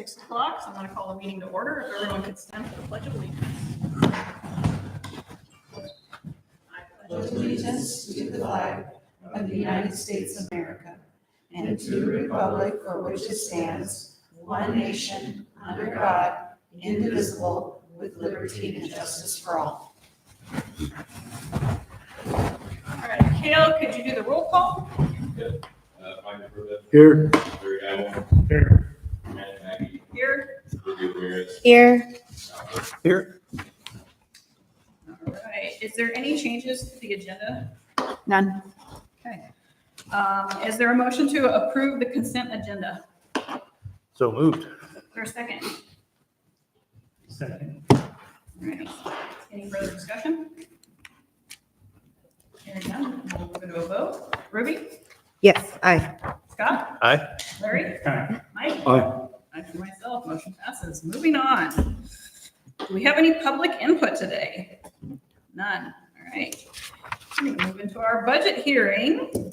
6 o'clock, so I'm going to call the meeting to order. If everyone could stand for the Pledge of Allegiance. I pledge allegiance to the flag of the United States of America and to the republic for which it stands, one nation, under God, indivisible, with liberty and justice for all. All right, Kale, could you do the roll call? Good. Here. Here. Here. Here. Here. All right. Is there any changes to the agenda? None. Okay. Is there a motion to approve the consent agenda? So moved. Is there a second? Second. All right. Any further discussion? Hearing none, we'll move into a vote. Ruby? Yes, aye. Scott? Aye. Larry? Aye. Mike? Aye. I for myself, motion passes. Moving on. Do we have any public input today? None. All right. We move into our budget hearing.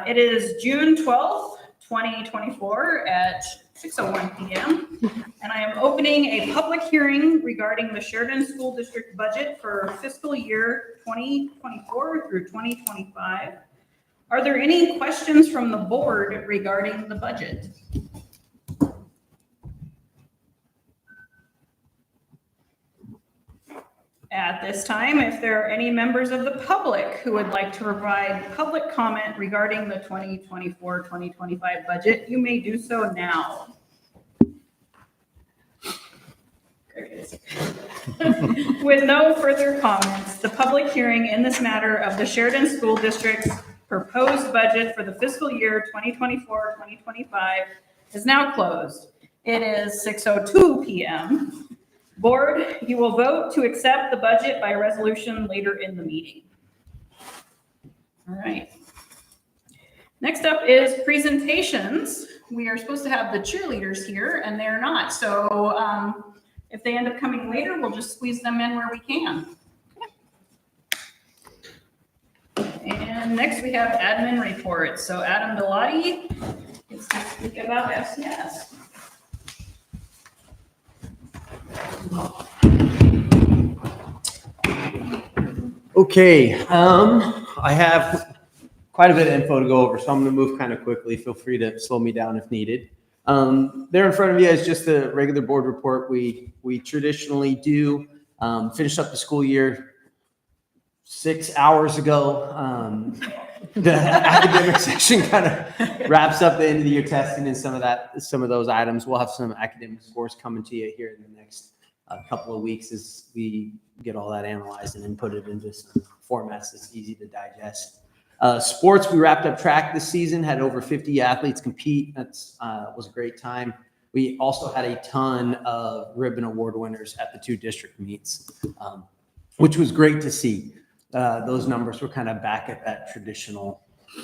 It is June 12th, 2024 at 6:01 p.m. And I am opening a public hearing regarding the Sheridan School District budget for fiscal year 2024 through 2025. Are there any questions from the board regarding the budget? At this time, if there are any members of the public who would like to provide public comment regarding the 2024-2025 budget, you may do so now. With no further comments, the public hearing in this matter of the Sheridan School District's proposed budget for the fiscal year 2024-2025 is now closed. It is 6:02 p.m. Board, you will vote to accept the budget by resolution later in the meeting. All right. Next up is presentations. We are supposed to have the cheerleaders here, and they're not. So if they end up coming later, we'll just squeeze them in where we can. And next we have admin reports. So Adam Bellotti gets to speak about FCS. Okay, I have quite a bit of info to go over, so I'm going to move kind of quickly. Feel free to slow me down if needed. There in front of you is just a regular board report. We traditionally do finish up the school year 6 hours ago. The academic section kind of wraps up the end of the year testing and some of those items. We'll have some academic scores coming to you here in the next couple of weeks as we get all that analyzed and then put it into some formats that's easy to digest. Sports, we wrapped up track this season, had over 50 athletes compete. That was a great time. We also had a ton of ribbon award winners at the 2 district meets, which was great to see. Those numbers were kind of back at that traditional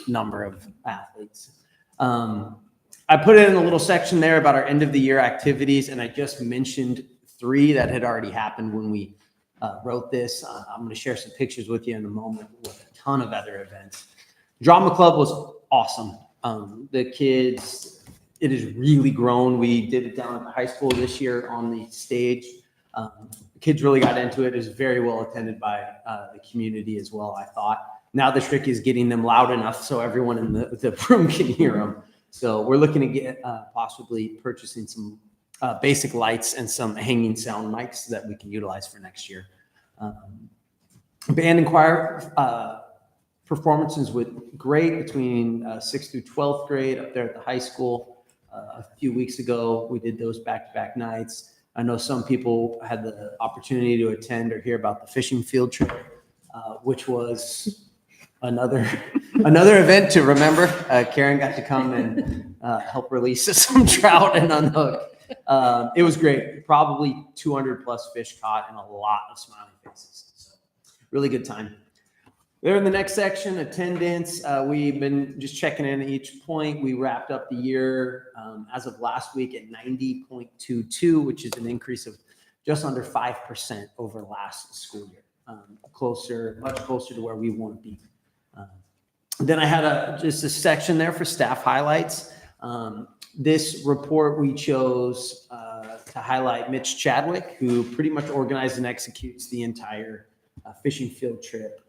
number of athletes. I put it in a little section there about our end of the year activities, and I just mentioned 3 that had already happened when we wrote this. I'm going to share some pictures with you in a moment with a ton of other events. Drama Club was awesome. The kids, it has really grown. We did it down at the high school this year on the stage. The kids really got into it. It was very well attended by the community as well, I thought. Now the trick is getting them loud enough so everyone in the room can hear them. So we're looking to get possibly purchasing some basic lights and some hanging sound mics that we can utilize for next year. Band and choir performances were great between 6th through 12th grade up there at the high school. A few weeks ago, we did those back-to-back nights. I know some people had the opportunity to attend or hear about the fishing field trip, which was another event to remember. Karen got to come and help release some trout and unhook. It was great. Probably 200 plus fish caught and a lot of smiling faces. So really good time. There in the next section, attendance. We've been just checking in at each point. We wrapped up the year as of last week at 90.22, which is an increase of just under 5% over last school year. Much closer to where we want to be. Then I had just a section there for staff highlights. This report we chose to highlight Mitch Chadwick, who pretty much organized and executes the entire fishing field trip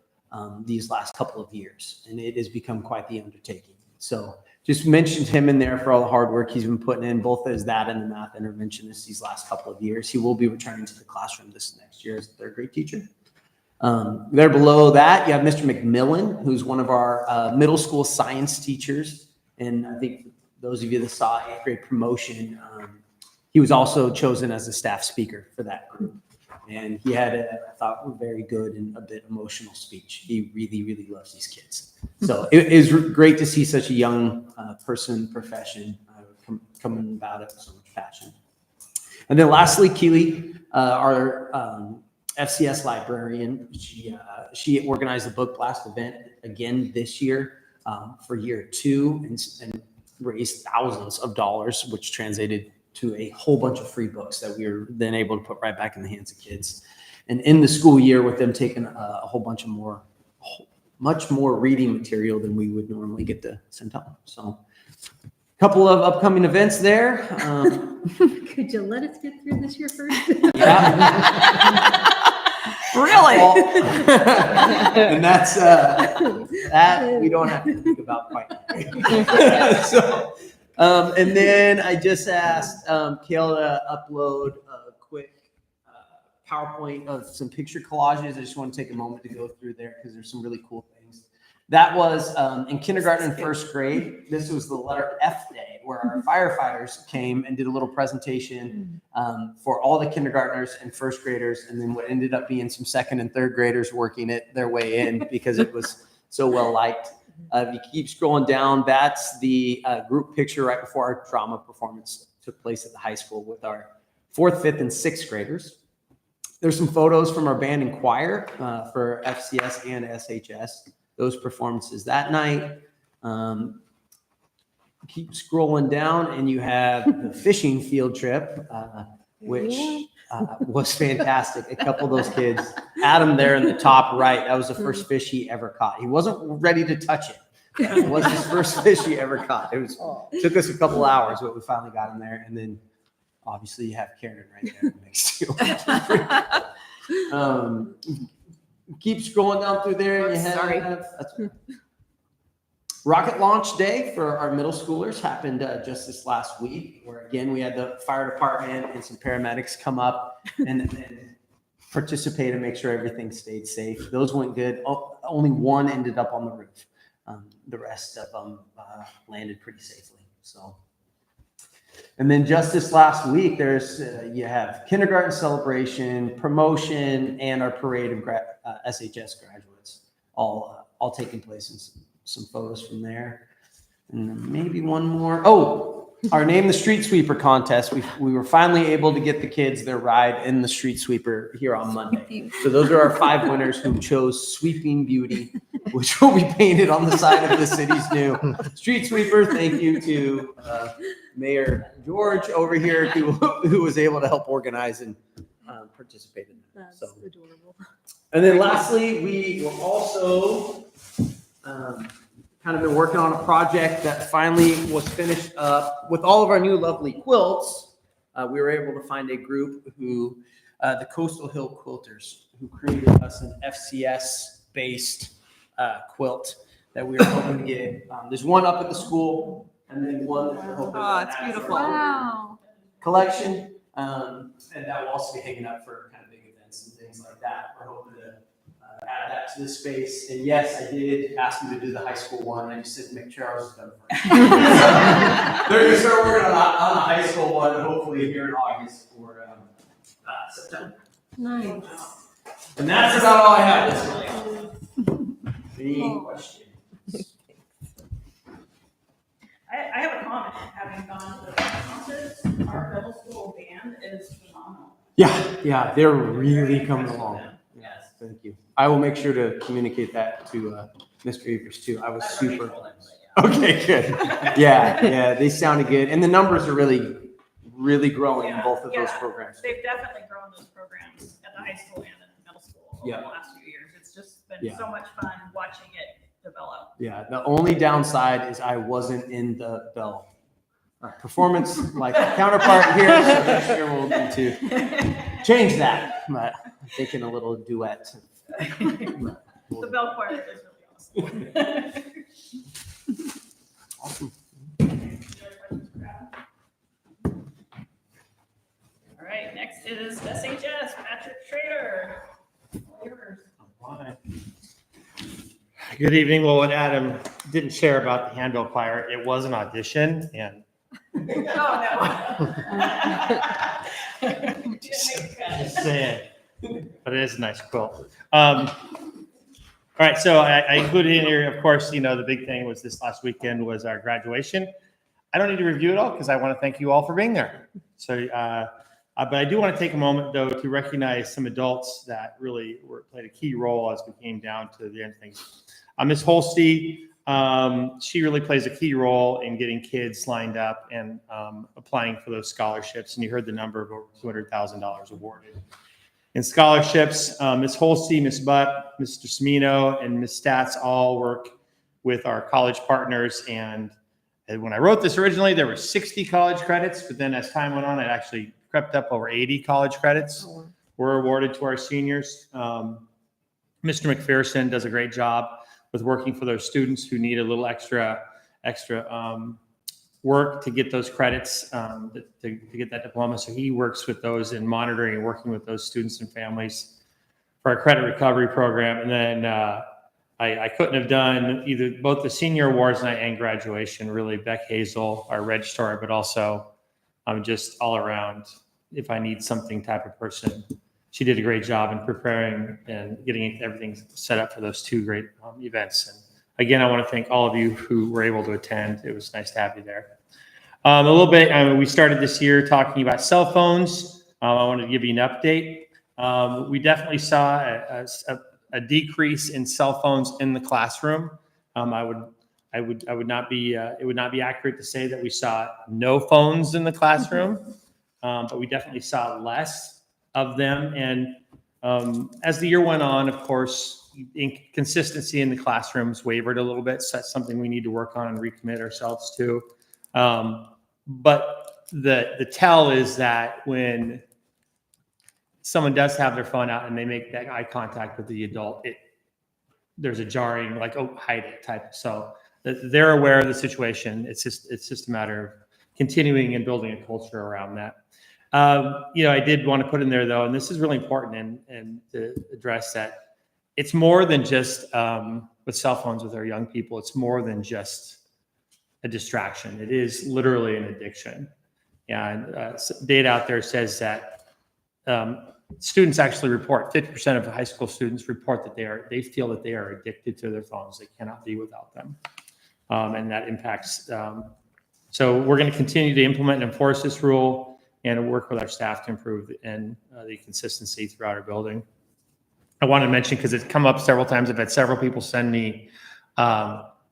these last couple of years, and it has become quite the undertaking. So just mentioned him in there for all the hard work he's been putting in, both as that and the math interventionist these last couple of years. He will be returning to the classroom this next year as a third grade teacher. There below that, you have Mr. McMillan, who's one of our middle school science teachers. And I think those of you that saw 8th grade promotion, he was also chosen as a staff speaker for that group. And he had I thought, a very good and a bit emotional speech. He really, really loves these kids. So it is great to see such a young profession coming about it with so much passion. And then lastly, Keely, our FCS librarian, she organized a book blast event again this year for year 2 and raised thousands of dollars, which translated to a whole bunch of free books that we were then able to put right back in the hands of kids. And in the school year, with them taking a whole bunch of much more reading material than we would normally get to send out. So a couple of upcoming events there. Could you let us get through this year first? Yeah. Really? And that's that we don't have to think about quite yet. So, and then I just asked Kayla to upload a quick PowerPoint of some picture collages. I just want to take a moment to go through there because there's some really cool things. That was in kindergarten and first grade. This was the letter F day, where our firefighters came and did a little presentation for all the kindergartners and first graders, and then what ended up being some second and third graders working it their way in because it was so well liked. If you keep scrolling down, that's the group picture right before our drama performance took place at the high school with our 4th, 5th, and 6th graders. There's some photos from our band and choir for FCS and SHS. Those performances that night. Keep scrolling down and you have the fishing field trip, which was fantastic. A couple of those kids, Adam there in the top right, that was the first fish he ever caught. He wasn't ready to touch it. It was his first fish he ever caught. Took us a couple hours, but we finally got him there. And then obviously you have Karen right there next to you. Keep scrolling down through there. And you have rocket launch day for our middle schoolers happened just this last week, where again we had the fire department and some paramedics come up and participate and make sure everything stayed safe. Those went good. Only one ended up on the roof. The rest of them landed pretty safely. So, and then just this last week, there's you have kindergarten celebration, promotion, and our parade of SHS graduates all taking place, and some photos from there. And then maybe one more. Oh, our Name the Street Sweeper contest. We were finally able to get the kids their ride in the street sweeper here on Monday. So those are our 5 winners who chose Sweeping Beauty, which will be painted on the side of the city's new street sweeper. Thank you to Mayor George over here who was able to help organize and participate in that. That's adorable. And then lastly, we were also kind of been working on a project that finally was finished up with all of our new lovely quilts. We were able to find a group who, the Coastal Hill Quilters, who created us an FCS-based quilt that we were hoping to get. There's one up at the school, and then one that we're hoping to it's add beautiful. for our Wow. collection, and that will also be hanging up for kind of big events and things like that. We're hoping to add that to the space. And yes, I did ask him to do the high school one. I just said make sure I was done first. They're going to start working on the high school one, hopefully here in August or September. Nice. And that's about all I have this morning. Any questions? I have a comment, having gone to the concerts, our middle school band is phenomenal. Yeah, they're really coming along. Yes. Thank you. I will make sure to communicate that to Mr. Evers too. I was super. Okay, good. Yeah, they sounded good, and the numbers are really growing in both of those programs. They've definitely grown those programs at the high school and in the middle school over the last few years. It's just been so much fun watching it develop. Yeah, the only downside is I wasn't in the Bell performance like counterpart here. So next year we'll need to change that. But I'm thinking a little duet. The bell choir is really awesome. Awesome. All right, next is SHS, Patrick Schrader. All yours. Good evening. Well, what Adam didn't share about the handbell choir, it was an audition, and Oh, no. just saying, but it is a nice quilt. All right, so I included in here, of course, the big thing was this last weekend was our graduation. I don't need to review it all because I want to thank you all for being there. So, but I do want to take a moment, though, to recognize some adults that really played a key role as we came down to the end of things. Ms. Holste, she really plays a key role in getting kids lined up and applying for those scholarships. And you heard the number of over $200,000 awarded in scholarships. Ms. Holste, Ms. Butt, Mr. Semino, and Ms. Stats all work with our college partners. And when I wrote this originally, there were 60 college credits, but then as time went on, it actually crept up over 80 college credits were awarded to our seniors. Mr. McPherson does a great job with working for those students who need a little extra work to get those credits, to get that diploma. So he works with those in monitoring and working with those students and families for our credit recovery program. And then I couldn't have done both the senior awards night and graduation, really. Beck Hazel, our registrar, but also just all around, if I need something type of person. She did a great job in preparing and getting everything set up for those two great events. And again, I want to thank all of you who were able to attend. It was nice to have you there. A little bit, we started this year talking about cell phones. I wanted to give you an update. We definitely saw a decrease in cell phones in the classroom. It would not be accurate to say that we saw no phones in the classroom, but we definitely saw less of them. And as the year went on, of course, consistency in the classrooms wavered a little bit. So that's something we need to work on and recommit ourselves to. But the tell is that when someone does have their phone out and they make that eye contact with the adult, there's a jarring, like, oh, hide it type. So they're aware of the situation. It's just a matter of continuing and building a culture around that. I did want to put in there, though, and this is really important and to address that it's more than just with cell phones with our young people. It's more than just a distraction. It is literally an addiction. And data out there says that students actually report, 50% of high school students report that they feel that they are addicted to their phones. They cannot be without them. And that impacts. So we're going to continue to implement and enforce this rule and work with our staff to improve the consistency throughout our building. I want to mention, because it's come up several times, I've had several people send me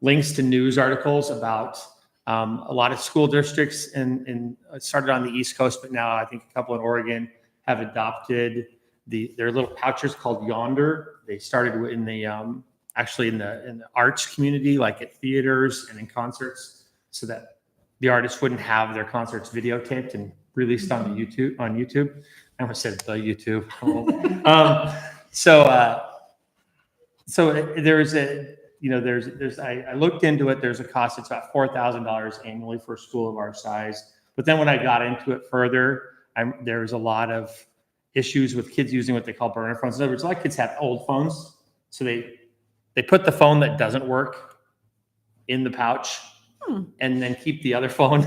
links to news articles about a lot of school districts, and it started on the East Coast, but now I think a couple in Oregon have adopted their little pouches called Yonder. They started in the actually in the arts community, like at theaters and in concerts, so that the artists wouldn't have their concerts videotaped and released on YouTube. I almost said the YouTube. So there's I looked into it. There's a cost. It's about $4,000 annually for a school of our size. But then when I got into it further, there's a lot of issues with kids using what they call burner phones. In other words, a lot of kids have old phones, so they put the phone that doesn't work in the pouch, and then keep the other phone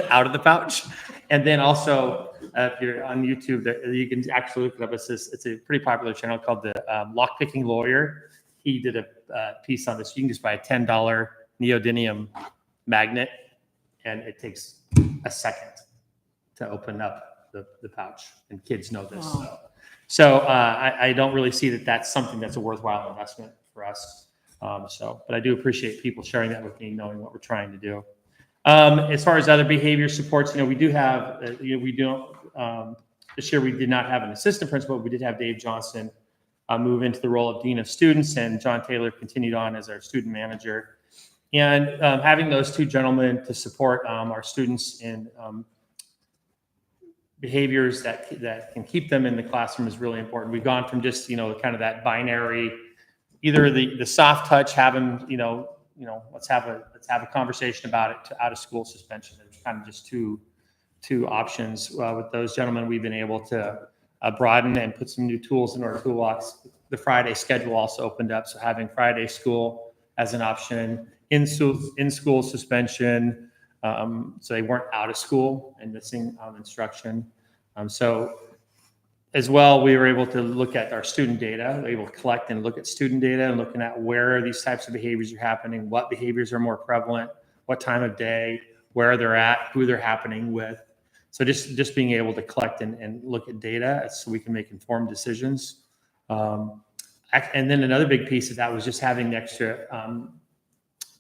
out of the pouch. And then also, if you're on YouTube, you can actually look it up. It's a pretty popular channel called the Lockpicking Lawyer. He did a piece on this. You can just buy a $10 neodymium magnet, and it takes a second to open up the pouch. And kids know this. Wow. So I don't really see that that's something that's a worthwhile investment for us. But I do appreciate people sharing that with me, knowing what we're trying to do. As far as other behavior supports, we do have, this year we did not have an assistant principal, but we did have Dave Johnson move into the role of Dean of Students, and John Taylor continued on as our student manager. And having those two gentlemen to support our students in behaviors that can keep them in the classroom is really important. We've gone from just, kind of that binary, either the soft touch, have them, let's have a conversation about it, to out of school suspension. There's kind of just two options. With those gentlemen, we've been able to broaden and put some new tools in our toolbox. The Friday schedule also opened up, so having Friday school as an option, in school suspension, so they weren't out of school and missing instruction. So as well, we were able to look at our student data. We were able to collect and look at student data and looking at where these types of behaviors are happening, what behaviors are more prevalent, what time of day, where they're at, who they're happening with. So just being able to collect and look at data so we can make informed decisions. And then another big piece of that was just having the extra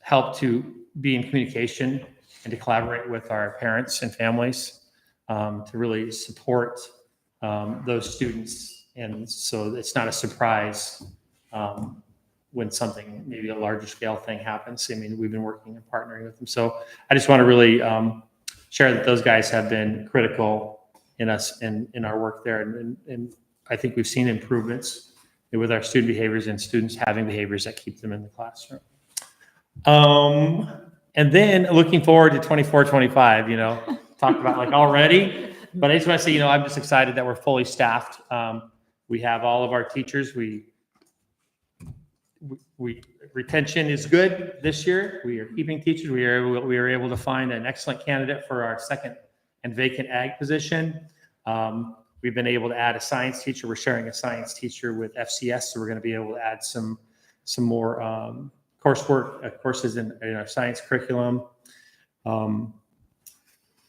help to be in communication and to collaborate with our parents and families to really support those students. And so it's not a surprise when something, maybe a larger scale thing happens. I mean, we've been working and partnering with them. So I just want to really share that those guys have been critical in us and in our work there. And I think we've seen improvements with our student behaviors and students having behaviors that keep them in the classroom. And then looking forward to 24, 25, talked about like already, but I just want to say, I'm just excited that we're fully staffed. We have all of our teachers. We retention is good this year. We are keeping teachers. We were able to find an excellent candidate for our second and vacant ag position. We've been able to add a science teacher. We're sharing a science teacher with FCS, so we're going to be able to add some more courses in our science curriculum.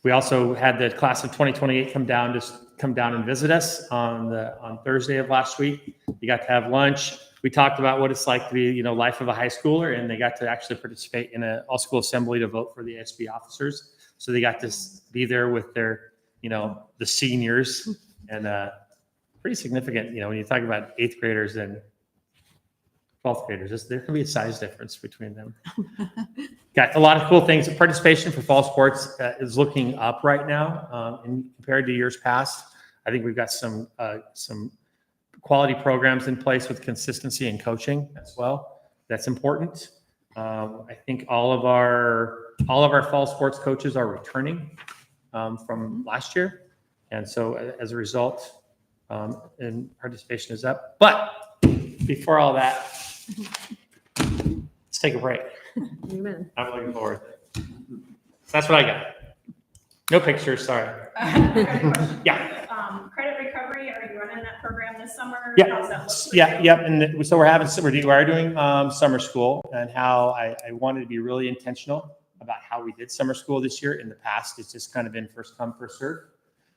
We also had the class of 2028 come down and visit us on Thursday of last week. We got to have lunch. We talked about what it's like to be, life of a high schooler, and they got to actually participate in an all-school assembly to vote for the ASB officers. So they got to be there with their, the seniors, and pretty significant, when you talk about 8th graders and 12th graders, there can be a size difference between them. Got a lot of cool things. Participation for fall sports is looking up right now, and compared to years past. I think we've got some quality programs in place with consistency and coaching as well. That's important. I think all of our fall sports coaches are returning from last year, and so as a result, and participation is up. But before all that, let's take a break. Amen. I'm looking forward. That's what I got. No pictures, sorry. Yeah. Credit recovery, are you running that program this summer? Yeah. How's that look for you? Yeah. And so we are doing summer school, and how I wanted to be really intentional about how we did summer school this year. In the past, it's just kind of been first come, first serve.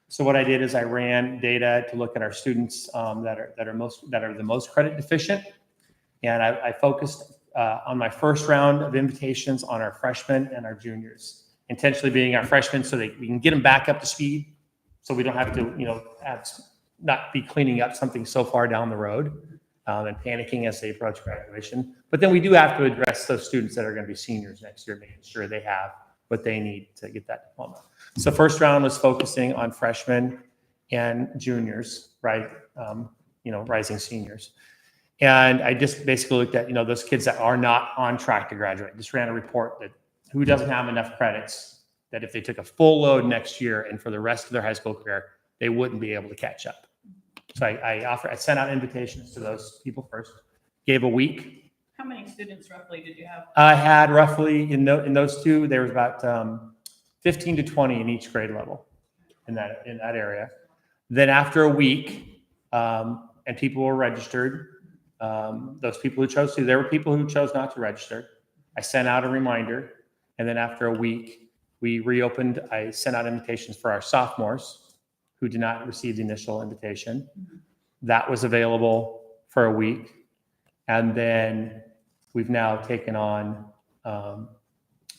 So what I did is I ran data to look at our students that are the most credit deficient. And I focused on my first round of invitations on our freshmen and our juniors, intentionally being our freshmen so we can get them back up to speed, so we don't have to, not be cleaning up something so far down the road and panicking as they approach graduation. But then we do have to address those students that are going to be seniors next year, making sure they have what they need to get that diploma. So first round was focusing on freshmen and juniors, right? Rising seniors. And I just basically looked at, those kids that are not on track to graduate. Just ran a report that who doesn't have enough credits, that if they took a full load next year and for the rest of their high school career, they wouldn't be able to catch up. So I sent out invitations to those people first, gave a week. How many students roughly did you have? I had roughly, in those two, there was about 15 to 20 in each grade level in that area. Then after a week, and people were registered, those people who chose to, there were people who chose not to register. I sent out a reminder, and then after a week, we reopened. I sent out invitations for our sophomores who did not receive the initial invitation. That was available for a week. And then we've now taken on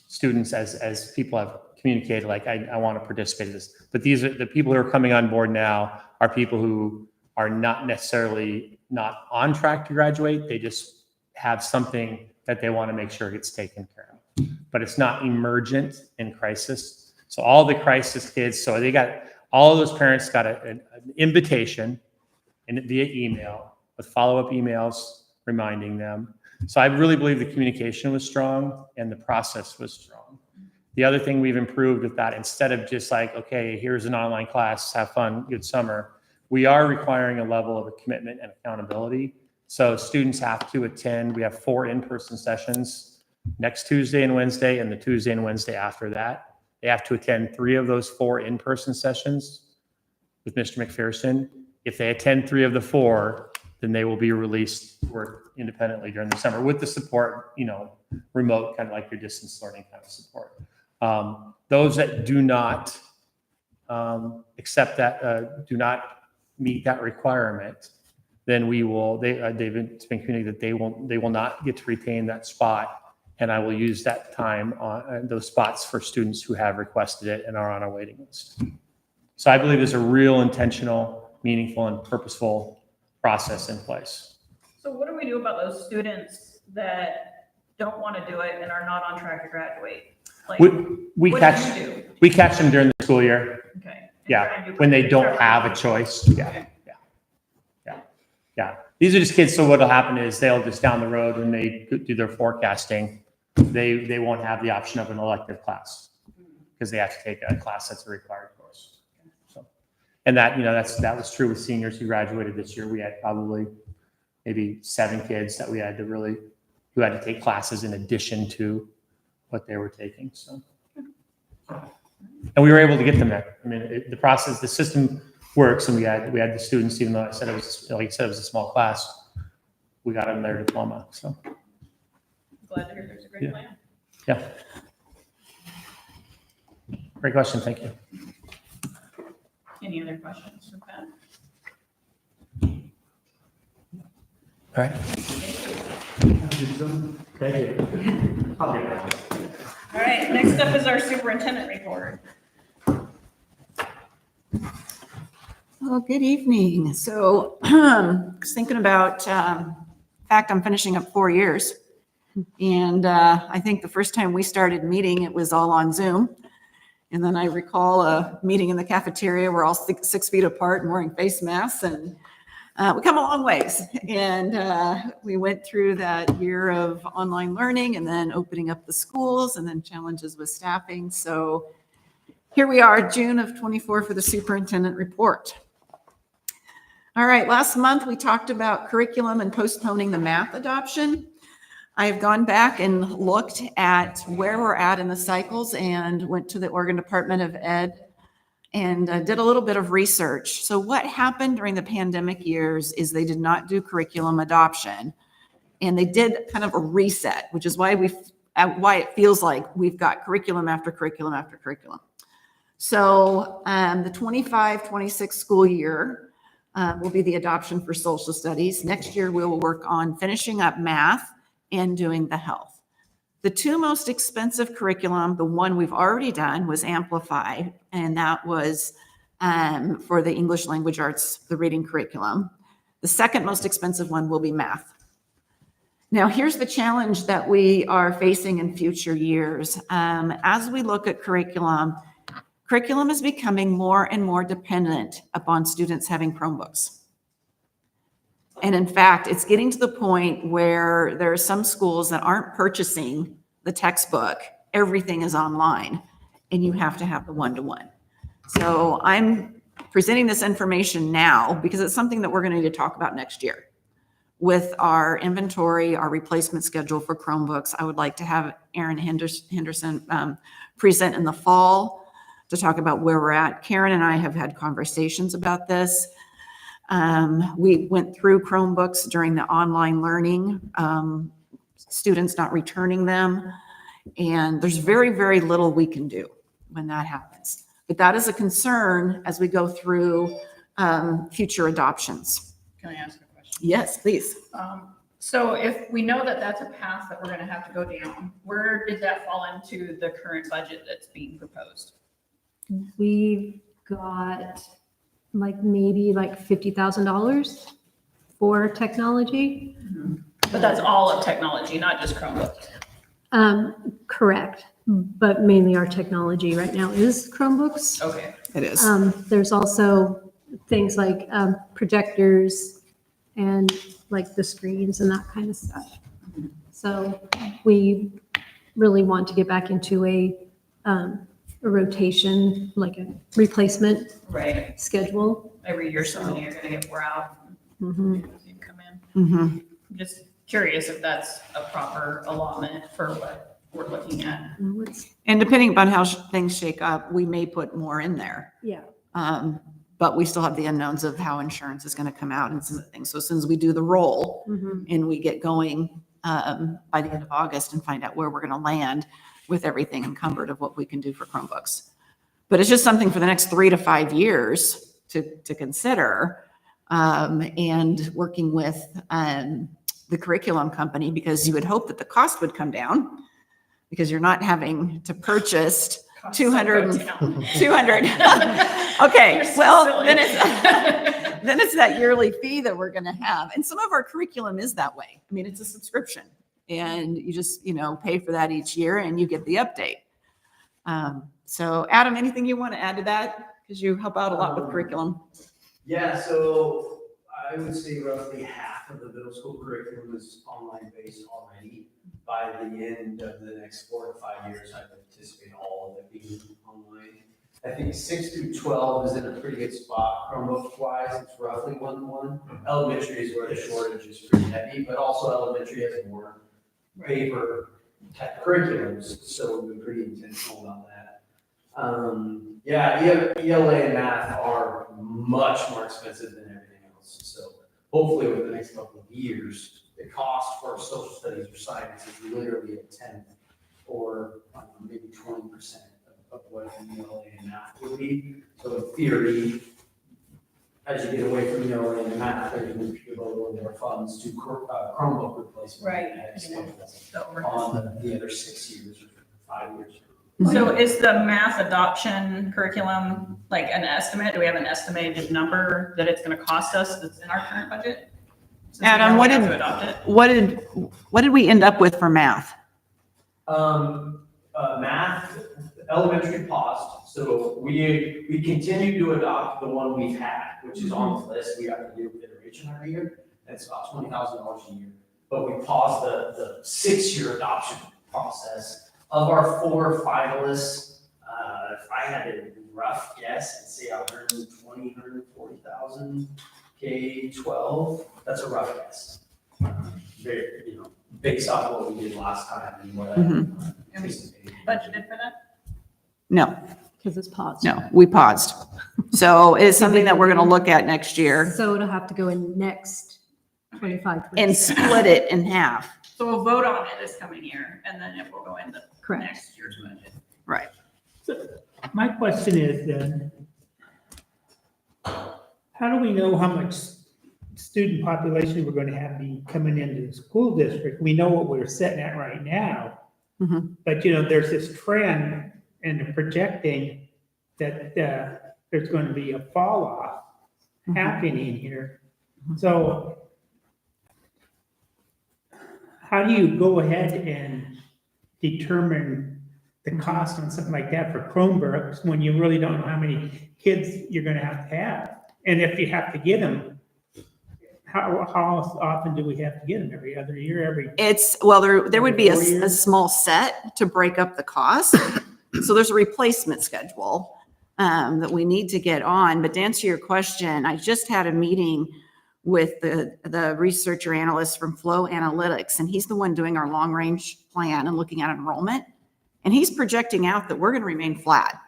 students as people have communicated, like, I want to participate in this. But these are the people who are coming on board now are people who are not necessarily not on track to graduate. They just have something that they want to make sure gets taken care of. but it's not emergent in crisis. So all the crisis kids, so they got, all of those parents got an invitation and via email with follow-up emails reminding them. So I really believe the communication was strong and the process was strong. The other thing we've improved with that, instead of just like, okay, here's an online class, have fun, good summer, we are requiring a level of commitment and accountability. So students have to attend. We have 4 in-person sessions next Tuesday and Wednesday, and the Tuesday and Wednesday after that. They have to attend 3 of those 4 in-person sessions with Mr. McPherson. If they attend 3 of the 4, then they will be released to work independently during the summer with the support, remote, kind of like your distance learning kind of support. Those that do not accept that, do not meet that requirement, then we will, it's been communicated that they will not get to retain that spot. And I will use that time on those spots for students who have requested it and are on our waiting list. So I believe there's a real intentional, meaningful, and purposeful process in place. So what do we do about those students that don't want to do it and are not on track to graduate? Like, We what catch do you do? we catch them during the school year. Okay. And Yeah, try and do when they don't better. have a choice. Okay. Yeah. These are just kids. So what'll happen is they'll just down the road when they do their forecasting, they won't have the option of an elective class because they have to take a class that's a required course. So, and that was true with seniors who graduated this year. We had probably maybe 7 kids that we had to who had to take classes in addition to what they were taking. So, and we were able to get them there. I mean, the process, the system works, and we had the students, even though I said it was, like I said, it was a small class, we got them their diploma. So Glad to hear there's a great plan. yeah. Great question. Thank you. Any other questions for Pat? All right. Thank you. All right, next up is our superintendent report. Well, good evening. So, was thinking about, in fact, I'm finishing up 4 years. And I think the first time we started meeting, it was all on Zoom. And then I recall a meeting in the cafeteria. We're all 6 feet apart and wearing face masks. And we come a long ways. And we went through that year of online learning and then opening up the schools and then challenges with staffing. So here we are, June of 24 for the superintendent report. All right, last month we talked about curriculum and postponing the math adoption. I have gone back and looked at where we're at in the cycles and went to the Oregon Department of Ed and did a little bit of research. So what happened during the pandemic years is they did not do curriculum adoption, and they did kind of a reset, which is why it feels like we've got curriculum after curriculum after curriculum. So the 25-26 school year will be the adoption for social studies. Next year, we will work on finishing up math and doing the health. The 2 most expensive curriculum, the one we've already done was Amplify, and that was for the English language arts, the reading curriculum. The second most expensive one will be math. Now, here's the challenge that we are facing in future years. As we look at curriculum is becoming more and more dependent upon students having Chromebooks. And in fact, it's getting to the point where there are some schools that aren't purchasing the textbook. Everything is online, and you have to have the one-to-one. So I'm presenting this information now because it's something that we're going to need to talk about next year. With our inventory, our replacement schedule for Chromebooks, I would like to have Erin Henderson present in the fall to talk about where we're at. Karen and I have had conversations about this. We went through Chromebooks during the online learning, students not returning them. And there's very, very little we can do when that happens. But that is a concern as we go through future adoptions. Can I ask a question? Yes, please. So if we know that that's a path that we're going to have to go down, where did that fall into the current budget that's being proposed? We've got maybe $50,000 for technology. But that's all of technology, not just Chromebooks. Correct, but mainly our technology right now is Chromebooks. Okay. It is. There's also things like projectors and like the screens and that kind of stuff. So we really want to get back into a rotation, like a replacement Right. schedule. Every year, so many are gonna get wore out. Mhm. and Come in. Mhm. I'm just curious if that's a proper allotment for what we're looking at. And depending upon how things shake up, we may put more in there. Yeah. But we still have the unknowns of how insurance is going to come out and some things. So as soon as we do the roll Mhm. and we get going by the end of August and find out where we're going to land with everything encumbered of what we can do for Chromebooks. But it's just something for the next 3 to 5 years to consider, and working with the curriculum company, because you would hope that the cost would come down because you're not having to purchase 200. Okay, You're so well, silly. then it's that yearly fee that we're going to have. And some of our curriculum is that way. I mean, it's a subscription and you just, pay for that each year and you get the update. So Adam, anything you want to add to that? Because you help out a lot with curriculum. Yeah, so I would say roughly half of the middle school curriculum is online based already. By the end of the next 4 to 5 years, I anticipate all of it being online. I think 6 through 12 is in a pretty good spot. Chromebook wise, it's roughly 1-to-1. Elementary is where the shortage is pretty heavy, but also elementary has more paper type curriculums, so we've been pretty intentional about that. ELA and math are much more expensive than everything else. So hopefully over the next couple of years, the cost for social studies or science is literally a tenth or maybe 20% of what an ELA and math would be. So in theory, as you get away from ELA and math, there's going to be a little more funds to Chromebook replacement. Right. On the other 6 years or 5 years. So is the math adoption curriculum like an estimate? Do we have an estimated number that it's gonna cost us that's in our current budget? Since we Adam, know what we have did- to adopt it? What did we end up with for math? Math, elementary paused, so we continue to adopt the one we've had, which is on the list. We have to do iteration every year. That's about $20,000 a year. But we paused the 6-year adoption process. Of our 4 finalists, if I had a rough guess, I'd say 120, 140,000 K-12. That's a rough guess. Very, based off what we did last time and what I And we anticipated. budgeted for that? No, Because it's paused. no, we paused. So it's something that we're going to look at next year So it'll have to go in next 25. and 26. split it in half. So we'll vote on it this coming year and then it will go into Correct. next year's budget. Right. My question is then, how do we know how much student population we're going to have be coming into the school district? We know what we're sitting at right now, Mhm. but there's this trend and projecting that there's going to be a fall off Mhm. happening here. So how do you go ahead and determine the cost on something like that for Chromebooks when you really don't know how many kids you're going to have? And if you have to get them, how often do we have to get them? Every other year, There would be a 4 years? small set to break up the cost. So there's a replacement schedule that we need to get on. But to answer your question, I just had a meeting with the researcher analyst from Flow Analytics, and he's the one doing our long range plan and looking at enrollment. And he's projecting out that we're going to remain flat.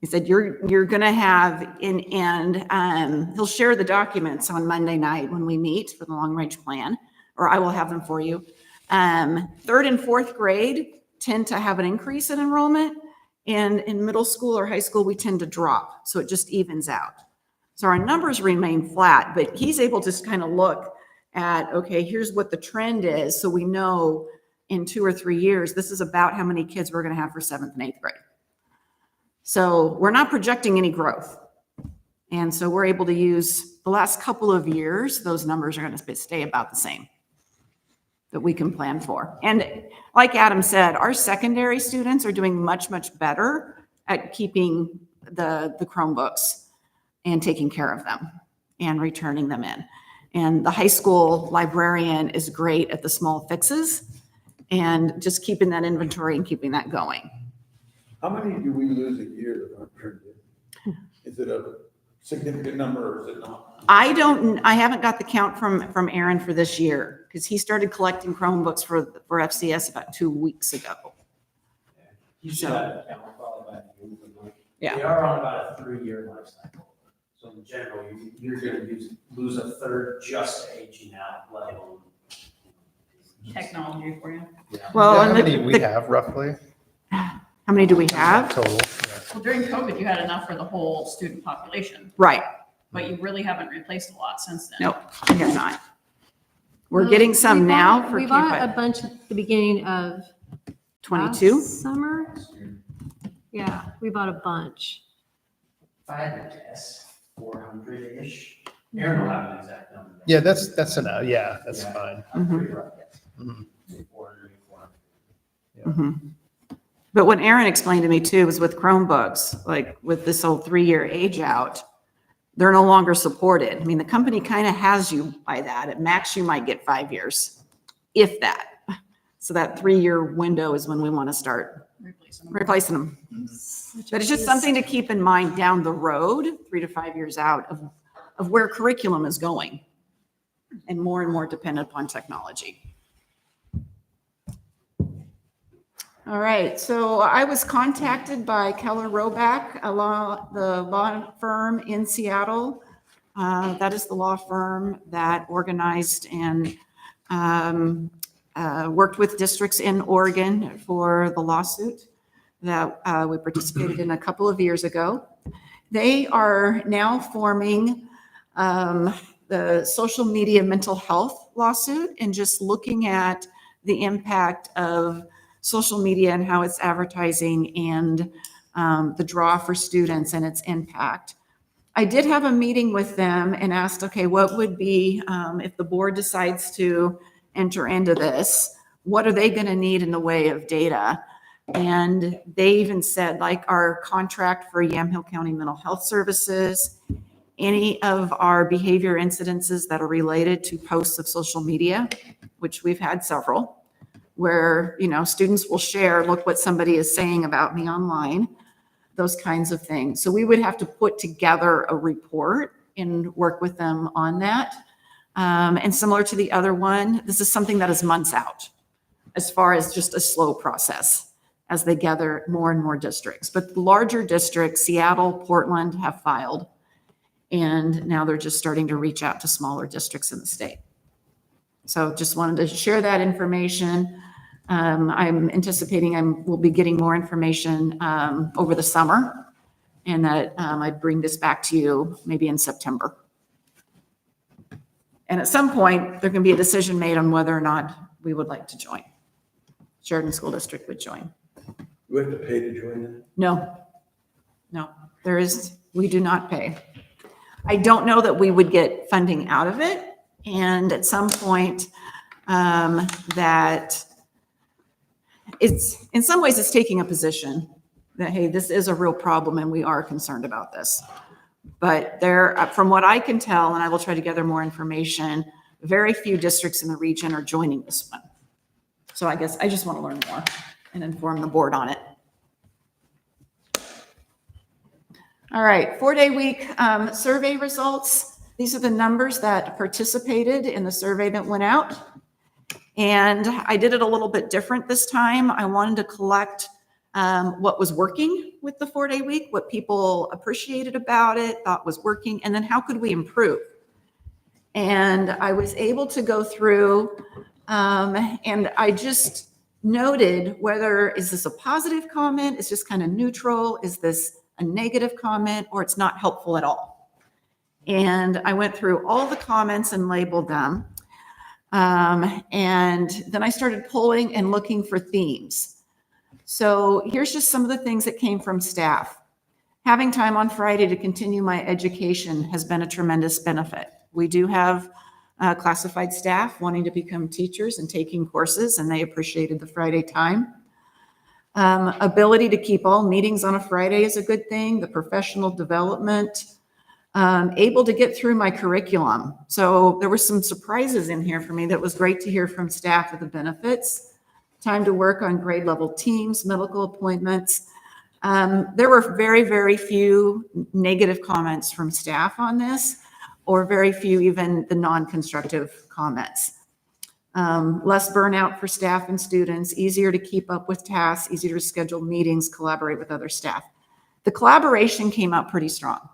He said, you're going to have he'll share the documents on Monday night when we meet for the long range plan, or I will have them for you. 3rd and 4th grade tend to have an increase in enrollment, and in middle school or high school, we tend to drop. So it just evens out. So our numbers remain flat, but he's able to kind of look at, okay, here's what the trend is. So we know in 2 or 3 years, this is about how many kids we're going to have for 7th and 8th grade. So we're not projecting any growth. And so we're able to use the last couple of years, those numbers are going to stay about the same. that we can plan for. And like Adam said, our secondary students are doing much, much better at keeping the Chromebooks and taking care of them and returning them in. And the high school librarian is great at the small fixes and just keeping that inventory and keeping that going. How many do we lose a year that aren't turned in? Is it a significant number or is it not? I haven't got the count from Aaron for this year because he started collecting Chromebooks for FCS about 2 weeks ago. You should have a count probably by the end of the month. Yeah. They are on about a 3-year life cycle. So in general, you're gonna lose a third just to aging out, let alone. Technology for you. Well, How and many we have roughly? how many do we have? Total. Well, during COVID, you had enough for the whole student population, Right. but you really haven't replaced a lot since then. Nope, we have not. We're getting some now for We bought a Q5 bunch at the beginning of 22. last summer. Yeah, we bought a bunch. If I had to guess, 400-ish. Aaron will have an exact number. Yeah, that's enough. Yeah, that's Yeah. fine. Pretty rough guess. Mhm. 400, 400. Mhm. But what Aaron explained to me too was with Chromebooks, like with this whole 3-year age out, they're no longer supported. I mean, the company kind of has you by that. At max, you might get 5 years, if that. So that 3-year window is when we want to start replacing them. But it's just something to keep in mind down the road, 3 to 5 years out of where curriculum is going and more dependent upon technology. All right, so I was contacted by Keller Roback, the law firm in Seattle. That is the law firm that organized and worked with districts in Oregon for the lawsuit that we participated in a couple of years ago. They are now forming the social media mental health lawsuit and just looking at the impact of social media and how it's advertising and the draw for students and its impact. I did have a meeting with them and asked, okay, what would be, if the board decides to enter into this, what are they going to need in the way of data? And they even said, like our contract for Yamhill County Mental Health Services, any of our behavior incidences that are related to posts of social media, which we've had several, where, students will share, look what somebody is saying about me online, those kinds of things. So we would have to put together a report and work with them on that. And similar to the other one, this is something that is months out as far as just a slow process as they gather more and more districts. But the larger districts, Seattle, Portland, have filed. And now they're just starting to reach out to smaller districts in the state. So just wanted to share that information. I'm anticipating we'll be getting more information over the summer, and that I'd bring this back to you maybe in September. And at some point, there can be a decision made on whether or not we would like to join. Sheridan School District would join. Do we have to pay to join that? No, we do not pay. I don't know that we would get funding out of it. And at some point, that it's, in some ways, it's taking a position that, hey, this is a real problem and we are concerned about this. But from what I can tell, and I will try to gather more information, very few districts in the region are joining this one. So I guess I just want to learn more and inform the board on it. All right, 4-day week survey results. These are the numbers that participated in the survey that went out. And I did it a little bit different this time. I wanted to collect what was working with the 4-day week, what people appreciated about it, thought was working, and then how could we improve? And I was able to go through and I just noted whether, is this a positive comment? Is this kind of neutral? Is this a negative comment, or it's not helpful at all? And I went through all the comments and labeled them. And then I started pulling and looking for themes. So here's just some of the things that came from staff. Having time on Friday to continue my education has been a tremendous benefit. We do have classified staff wanting to become teachers and taking courses, and they appreciated the Friday time. Ability to keep all meetings on a Friday is a good thing. The professional development, able to get through my curriculum. So there were some surprises in here for me that was great to hear from staff of the benefits. Time to work on grade level teams, medical appointments. There were very, very few negative comments from staff on this, or very few even the non-constructive comments. Less burnout for staff and students, easier to keep up with tasks, easier to schedule meetings, collaborate with other staff. The collaboration came out pretty strong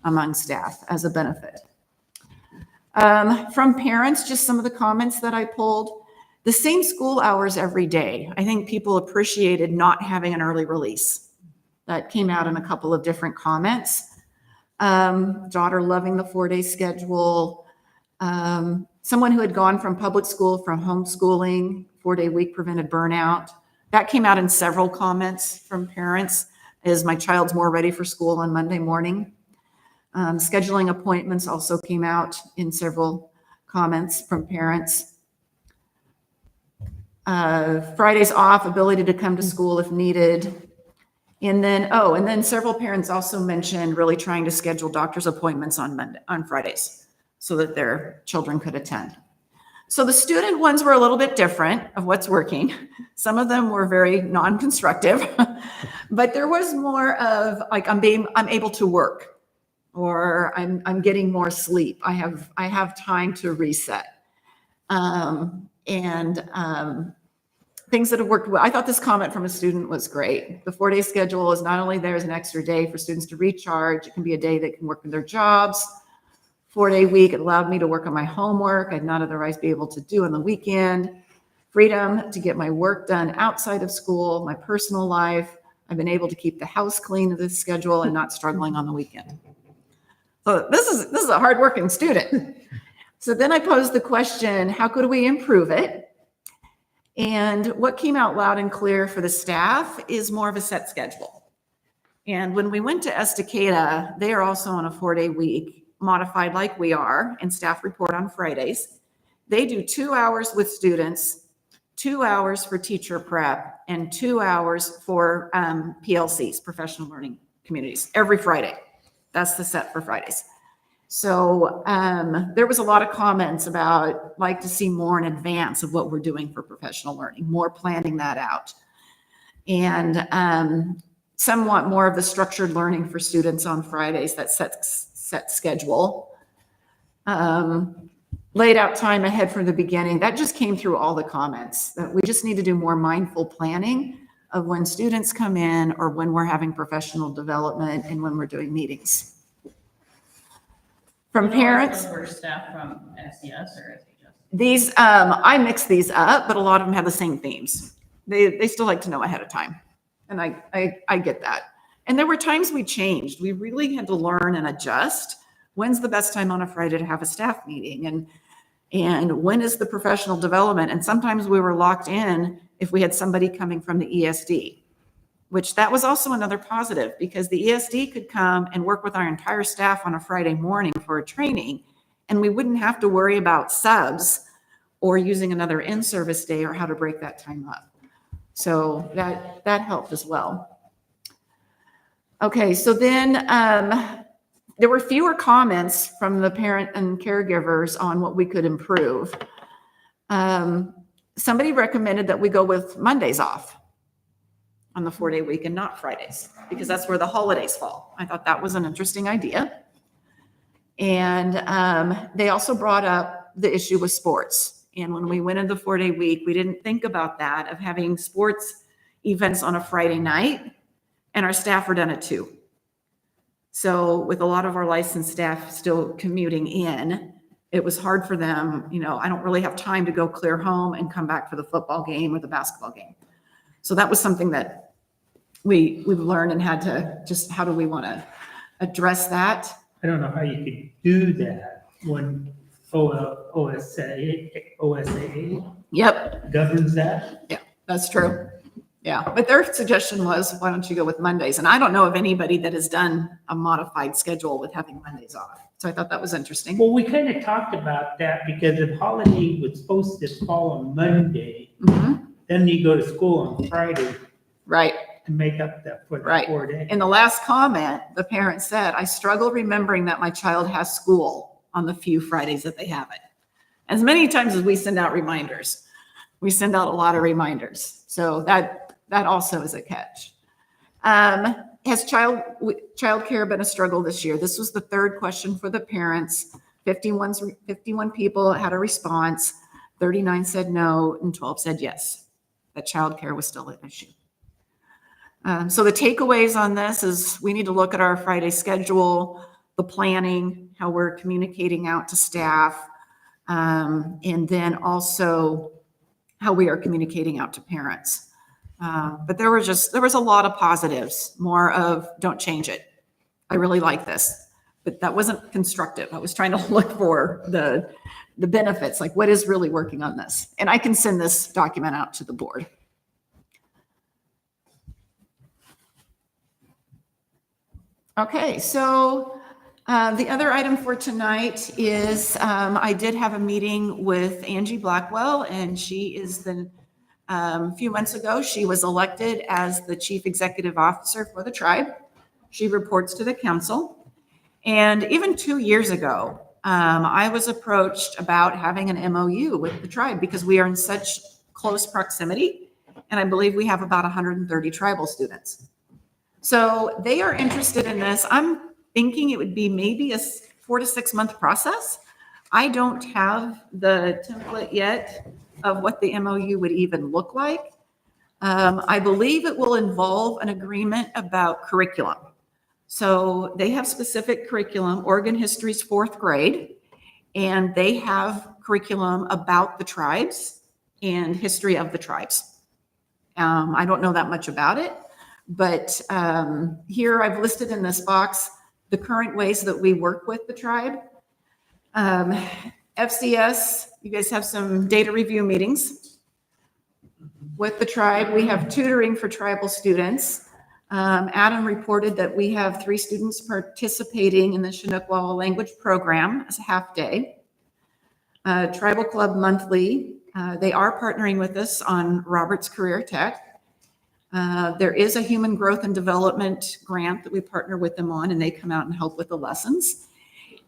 among staff as a benefit. From parents, just some of the comments that I pulled. The same school hours every day. I think people appreciated not having an early release. That came out in a couple of different comments. Daughter loving the 4-day schedule. Someone who had gone from public school, from homeschooling, 4-day week prevented burnout. That came out in several comments from parents. Is my child's more ready for school on Monday morning? Scheduling appointments also came out in several comments from parents. Fridays off, ability to come to school if needed. And then several parents also mentioned really trying to schedule doctor's appointments on Fridays so that their children could attend. So the student ones were a little bit different of what's working. Some of them were very non-constructive, but there was more of like, I'm able to work, or I'm getting more sleep. I have time to reset. Things that have worked well. I thought this comment from a student was great. The 4-day schedule is not only there as an extra day for students to recharge, it can be a day that can work in their jobs. 4-day week, it allowed me to work on my homework I'd not otherwise be able to do on the weekend. Freedom to get my work done outside of school, my personal life. I've been able to keep the house clean of this schedule and not struggling on the weekend. So this is a hardworking student. So then I posed the question, how could we improve it? And what came out loud and clear for the staff is more of a set schedule. And when we went to Estacada, they are also on a 4-day week, modified like we are, and staff report on Fridays. They do 2 hours with students, 2 hours for teacher prep, and 2 hours for PLCs, professional learning communities, every Friday. That's the set for Fridays. So there was a lot of comments about like to see more in advance of what we're doing for professional learning, more planning that out. And somewhat more of the structured learning for students on Fridays, that set schedule. Laid out time ahead from the beginning. That just came through all the comments, that we just need to do more mindful planning of when students come in or when we're having professional development and when we're doing meetings. From parents. For staff from SES or SHS? These, I mix these up, but a lot of them have the same themes. They still like to know ahead of time. And I get that. And there were times we changed. We really had to learn and adjust. When's the best time on a Friday to have a staff meeting? And when is the professional development? And sometimes we were locked in if we had somebody coming from the ESD, which that was also another positive, because the ESD could come and work with our entire staff on a Friday morning for a training, and we wouldn't have to worry about subs or using another in-service day or how to break that time up. So that helped as well. Okay, so then there were fewer comments from the parent and caregivers on what we could improve. Somebody recommended that we go with Mondays off on the 4-day week and not Fridays, because that's where the holidays fall. I thought that was an interesting idea. And they also brought up the issue with sports. And when we went into the 4-day week, we didn't think about that, of having sports events on a Friday night, and our staff were done at 2. So with a lot of our licensed staff still commuting in, it was hard for them. You know, I don't really have time to go clear home and come back for the football game or the basketball game. So that was something that we've learned and had to just, how do we want to address that? I don't know how you could do that when OSA Yep, governs that. yeah, that's true. Yeah, but their suggestion was, why don't you go with Mondays? And I don't know of anybody that has done a modified schedule with having Mondays off. So I thought that was interesting. Well, we kind of talked about that because if holiday was supposed to fall on Monday, Mhm. then you go to school on Friday Right. to make up that for the Right. 4 days. In the last comment, the parent said, I struggle remembering that my child has school on the few Fridays that they have it. As many times as we send out reminders, we send out a lot of reminders. So that also is a catch. Has childcare been a struggle this year? This was the third question for the parents. 51 people had a response. 39 said no, and 12 said yes, that childcare was still an issue. So the takeaways on this is we need to look at our Friday schedule, the planning, how we're communicating out to staff, and then also how we are communicating out to parents. But there was a lot of positives, more of don't change it. I really like this, but that wasn't constructive. I was trying to look for the benefits, like what is really working on this. And I can send this document out to the board. Okay, so the other item for tonight is I did have a meeting with Angie Blackwell, and she is a few months ago, she was elected as the Chief Executive Officer for the tribe. She reports to the council. And even 2 years ago, I was approached about having an MOU with the tribe because we are in such close proximity. And I believe we have about 130 tribal students. So they are interested in this. I'm thinking it would be maybe a 4 to 6 month process. I don't have the template yet of what the MOU would even look like. I believe it will involve an agreement about curriculum. So they have specific curriculum. Oregon History is 4th grade, and they have curriculum about the tribes and history of the tribes. I don't know that much about it, but here I've listed in this box the current ways that we work with the tribe. FCS, you guys have some data review meetings with the tribe. We have tutoring for tribal students. Adam reported that we have 3 students participating in the Chinook language program as a half day. Tribal Club Monthly, they are partnering with us on Robert's Career Tech. There is a human growth and development grant that we partner with them on, and they come out and help with the lessons.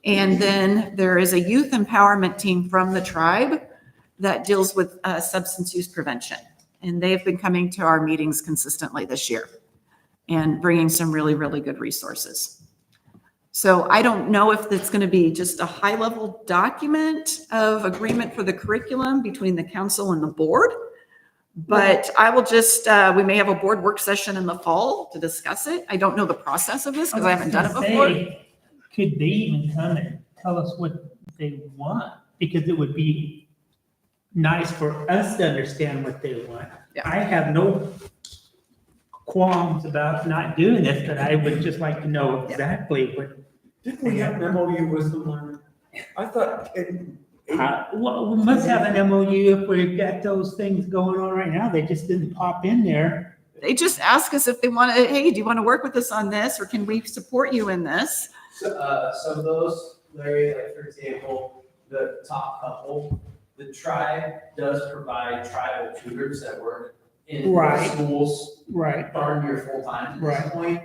And then there is a youth empowerment team from the tribe that deals with substance use prevention. And they've been coming to our meetings consistently this year and bringing some really, really good resources. So I don't know if it's going to be just a high level document of agreement for the curriculum between the council and the board, but I will just, we may have a board work session in the fall to discuss it. I don't know the process of this because I haven't done it before. Could they even come and tell us what they want? Because it would be nice for us to understand what they want. Yeah. I have no qualms about not doing this, but I would just like to know exactly what. Didn't we have an MOU with someone? I thought, Well, we must have an MOU if we've got those things going on right now. They just didn't pop in there. They just ask us if they want to, hey, do you want to work with us on this, or can we support you in this? Some of those, Larry, like for example, the top couple, the tribe does provide tribal tutors that work in Right. schools Right. darn near full time at Right. this point.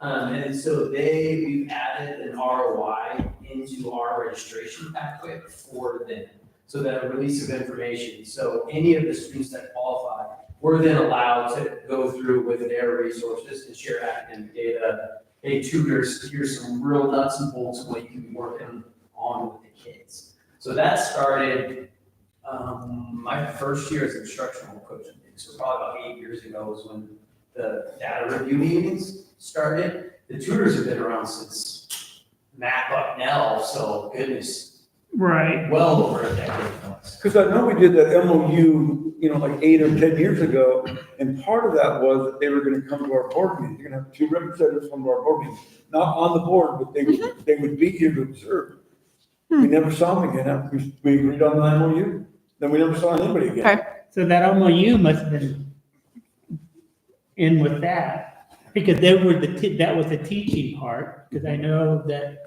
And so we've added an ROI into our registration pathway for them. So that a release of information. So any of the students that qualify, we're then allowed to go through with their resources and share academic data. Hey, tutors, here's some real nuts and bolts of what you can be working on with the kids. So that started, my first year as instructional coach, I think. So probably about 8 years ago was when the data review meetings started. The tutors have been around since Matt Bucknell, so goodness, Right. well over a decade plus. because I know we did that MOU, like 8 or 10 years ago, and part of that was that they were gonna come to our board meeting. You're gonna have 2 representatives come to our board meeting, not on the board, but they would be here to observe. We never saw them again after we agreed on the MOU, then we never saw anybody again. Okay. So that MOU must have been in with that, because they were that was the teaching part, because I know that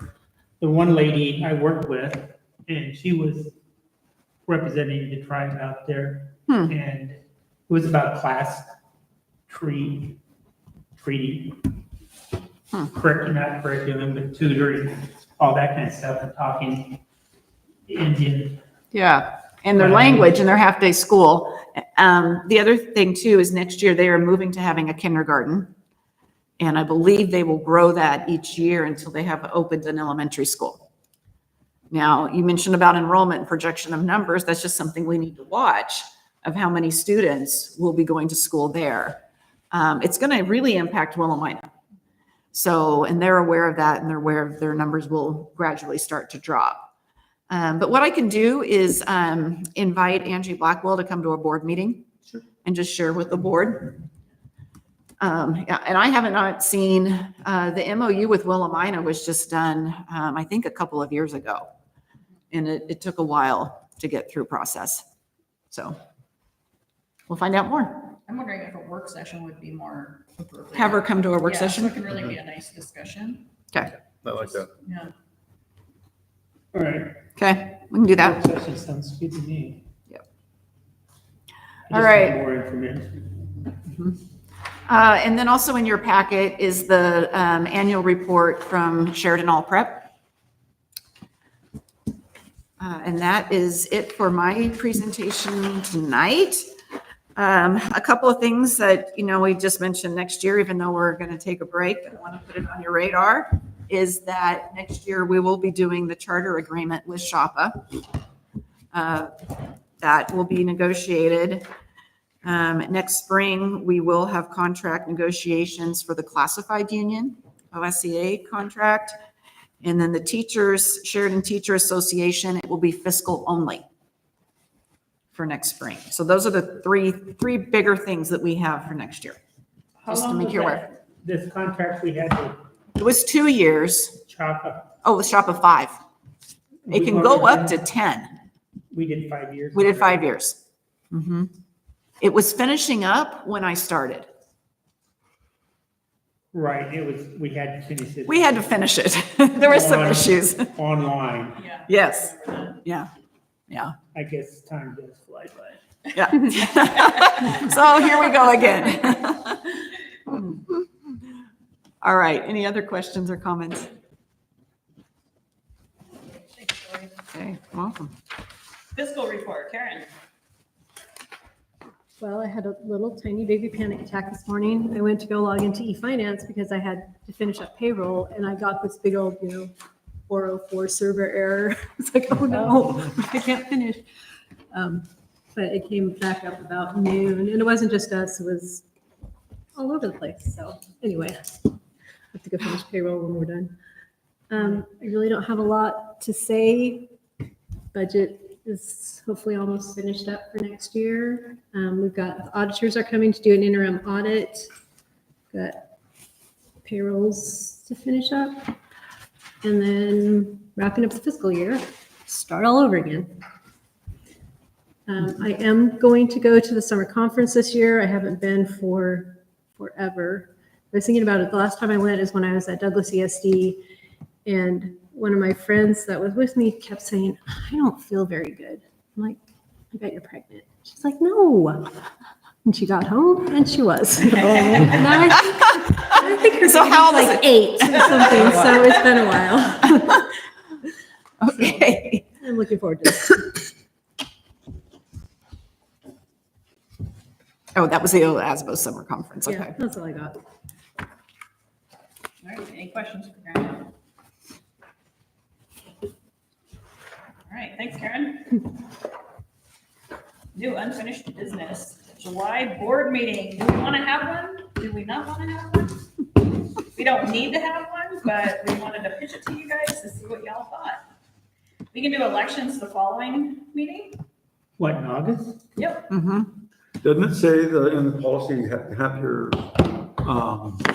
the one lady I worked with, and she was representing the tribe out there. And it was about class treaty, not curriculum, but tutoring, all that kind of stuff, and talking Indian. Yeah, and their Right. language and their half-day school. The other thing too is next year they are moving to having a kindergarten. And I believe they will grow that each year until they have opened an elementary school. Now, you mentioned about enrollment and projection of numbers. That's just something we need to watch of how many students will be going to school there. It's going to really impact Willamina. So, and they're aware of that, and they're aware of their numbers will gradually start to drop. But what I can do is invite Angie Blackwell to come to a board meeting and just share with the board. Yeah, and I haven't not seen, the MOU with Willamina was just done, I think a couple of years ago. And it took a while to get through process. So we'll find out more. I'm wondering if a work session would be more appropriate. Have her come to a work Yeah, so session. it can really be a nice discussion. Okay, I like that. Yeah. All right. okay, we can do that. Work session sounds good to me. Yep. I All just right. want more information. And then also in your packet is the annual report from Sheridan All Prep. And that is it for my presentation tonight. A couple of things that, we just mentioned next year, even though we're going to take a break, I want to put it on your radar, is that next year we will be doing the charter agreement with SHAPA. That will be negotiated. Next spring, we will have contract negotiations for the classified union, OSCA contract. And then the Sheridan Teacher Association, it will be fiscal only for next spring. So those are the three bigger things that we have for next year. How Just to long make was you that- aware. This contract we had with It was 2 years. Chaka. Oh, with SHAPA 5. It can go up to 10. We did 5 years. We did 5 years. Mhm. It was finishing up when I started. Right, we had to finish it. We had to finish it. There were some issues. Online. Yeah. Yes. Yeah. I guess time does fly by. Yeah. So here we go again. All right. Any other questions or comments? Thanks, Joy. Okay, welcome. Fiscal report, Karen. Well, I had a little tiny baby panic attack this morning. I went to go log into eFinance because I had to finish up payroll, and I got this big old, 404 server error. It's like, oh no, I can't finish. But it came back up about noon, and it wasn't just us, it was all over the place. So anyway, I have to go finish payroll when we're done. I really don't have a lot to say. Budget is hopefully almost finished up for next year. We've got, the auditors are coming to do an interim audit. Got payrolls to finish up. And then wrapping up the fiscal year, start all over again. I am going to go to the summer conference this year. I haven't been for forever. I was thinking about it. The last time I went is when I was at Douglas ESD, and one of my friends that was with me kept saying, I don't feel very good. I'm like, I bet you're pregnant. She's like, no. And she got home and she was. And I think her So how old is like it? 8 or something. So it's been a while. Okay. I'm looking forward to it. Oh, that was the ASBO summer conference. Yeah, Okay. that's all I got. All right, any questions for Karen? All right, thanks, Karen. New unfinished business, July board meeting. Do we want to have one? Do we not want to have one? We don't need to have one, but we wanted to pitch it to you guys to see what y'all thought. We can do elections the following meeting. What, in August? Yep. Mm-hmm. Doesn't it say that in the policy you have to have your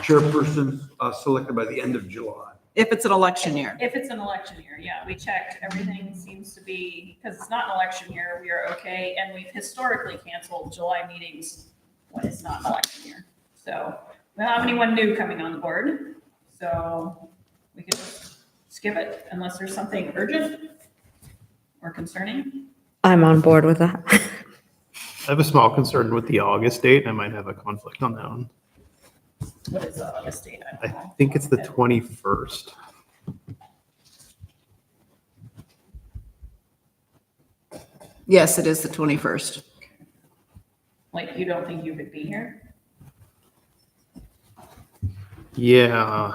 chairperson selected by the end of July? If it's an election year. If it's an election year, yeah, we checked. Everything seems to be, because it's not an election year, we are okay. And we've historically canceled July meetings when it's not an election year. So we don't have anyone new coming on the board. So we could just skip it unless there's something urgent or concerning. I'm on board with that. I have a small concern with the August date. I might have a conflict on that one. What is the August date? I think it's the 21st. Yes, it is the 21st. Like, you don't think you could be here? Yeah,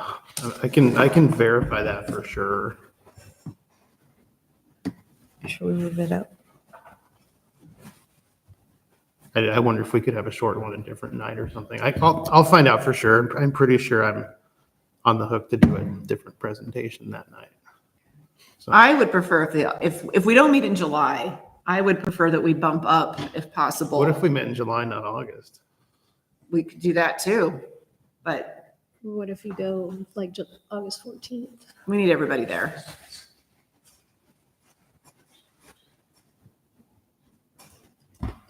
I can verify that for sure. Should we move it up? I wonder if we could have a short one a different night or something. I'll find out for sure. I'm pretty sure I'm on the hook to do a different presentation that night. I would prefer if we don't meet in July, I would prefer that we bump up if possible. What if we met in July, not August? We could do that too, but What if you go like August 14th? we need everybody there.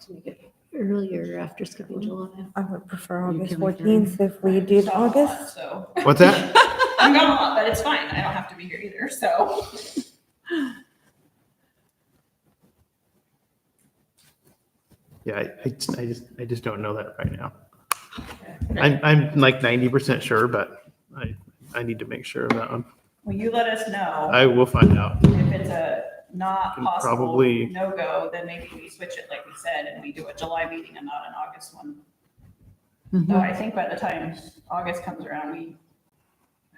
To make it earlier after skipping July. I would prefer You August can make 14th if we did I'm gone a lot, August. So, What's that? I'm gone a lot, but it's fine. I don't have to be here either, so. Yeah, I just don't know that right now. I'm like 90% sure, but I need to make sure of that one. Will you let us know I will find out. if it's a not Can possible probably- no-go, then maybe we switch it like we said and we do a July meeting and not an August one. Mm-hmm. Though I think by the time August comes around, I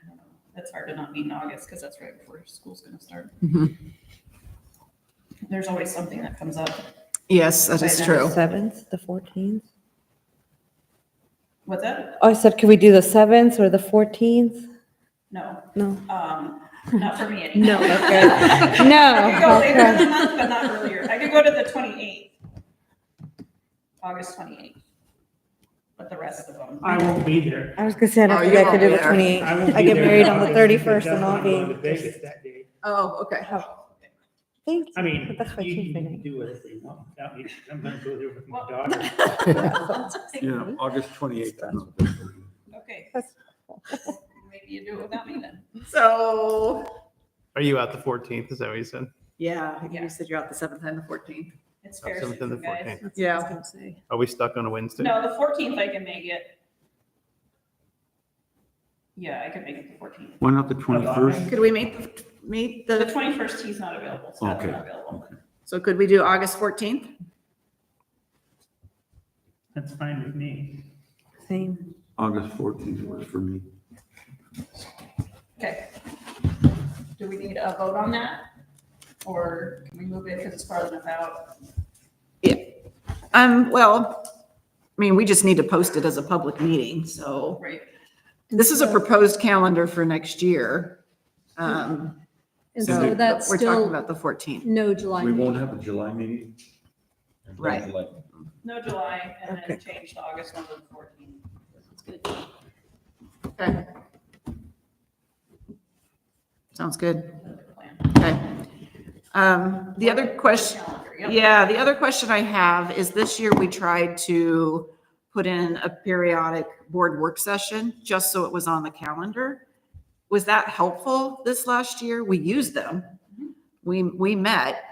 don't know, it's hard to not meet in August because that's right before school's gonna start. Mhm. There's always something that comes up. Yes, that is By true. 7th, the 14th. What's that? Oh, I said, could we do the 7th or the 14th? No, No. not for me anymore. No, okay. I could No. go later in okay. the month, but not earlier. I could go to the 28th. August 28th. But the rest of them. I won't be there. I was gonna say, I Oh, don't think you I won't could do be the there. 28th. I won't I be get there married in on the August 31st and because I'll I'm going to be. Vegas that day. Oh, okay. Thank I you. mean, But that's my you Tuesday can night. do whatever you want without me. I'm gonna go there with my Well- daughter. Yeah, August 28th. Okay. That's- Maybe you do it without me then. So, Are you out the 14th? Is that what you said? yeah, Yeah. you said you're out the 7th and the 14th. It's fair 7th and the season, guys. 14th. That's Yeah. what I was gonna say. Are we stuck on a Wednesday? No, the 14th I can make it. Yeah, I could make it the 14th. Why not the 21st? Could we meet The the, 21st, he's not available, so that's Okay. not available. so could we do August 14th? That's fine with me. Same. August 14th works for me. Okay. Do we need a vote on that? Or can we move it because it's far enough out? Well, I mean, we just need to post it as a public meeting, so Right. this is a proposed calendar for next year. And So so that's we're talking still about the 14th. no July. We won't meeting. have a July meeting? Right. No July, and then Okay. change the August one to the 14th. That's good. Okay. Sounds good. Plan. Okay. The other question, Calendar, yep. yeah, the other question I have is this year we tried to put in a periodic board work session just so it was on the calendar. Was that helpful this last year? We used them. We met.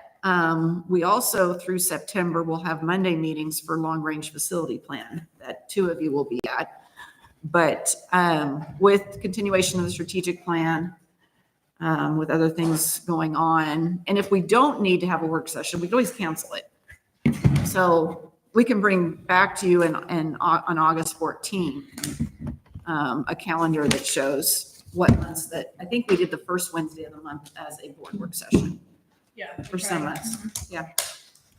We also, through September, will have Monday meetings for long-range facility plan that two of you will be at. But with continuation of the strategic plan, with other things going on, and if we don't need to have a work session, we can always cancel it. So we can bring back to you on August 14th, a calendar that shows what months that, I think we did the first Wednesday of the month as a board work session Yeah. for some months. Yeah.